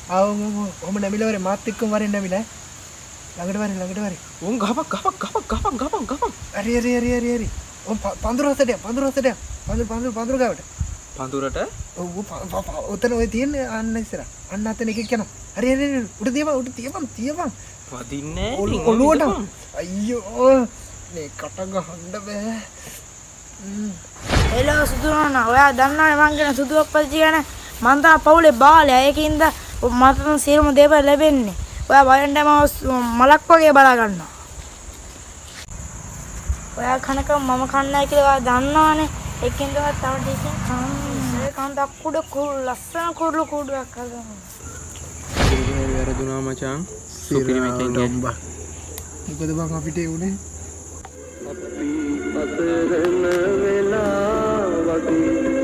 ඔම නැමිලා වරේ මාත් එක්කම වරෙන් නැමිලා ළඟට වරේ උන් ගහපන් හරි ඔම් පඳුර ගාවට පඳුරට ඔතන ඔය තියෙන්නේ අන්න ඉස්සර අන්න අතන එකෙක් යනවා හරි උඩ තියපන් වදින්නේ ඔළුවට අයියෝ මේ කට ගහන්න බෑ එලා සුදුනන ඔයා දන්නවනේ මං කියන සුදු අප්පච්චි ගැන මං තමයි පවුලේ බාලයා ඒකින්ද මට සියලුම දේවල් ලැබෙන්නේ ඔයා බලන්න මලක් වගේ බලා ගන්නවා ඔයා කනක මම කන්නයි කියලා ඔයා දන්නවනේ ඒකින්ද ඔයා තව ටිකකින් කන්නේ කන්ද අක්කුඩ ලස්සන කුරුළු කුඩුවක් හදනවා ඒ වැරදුනා මචං සුපිරිමකින් ගම්බා මොකද බං අපිට උනේ අපි අතරන වෙලා වගේ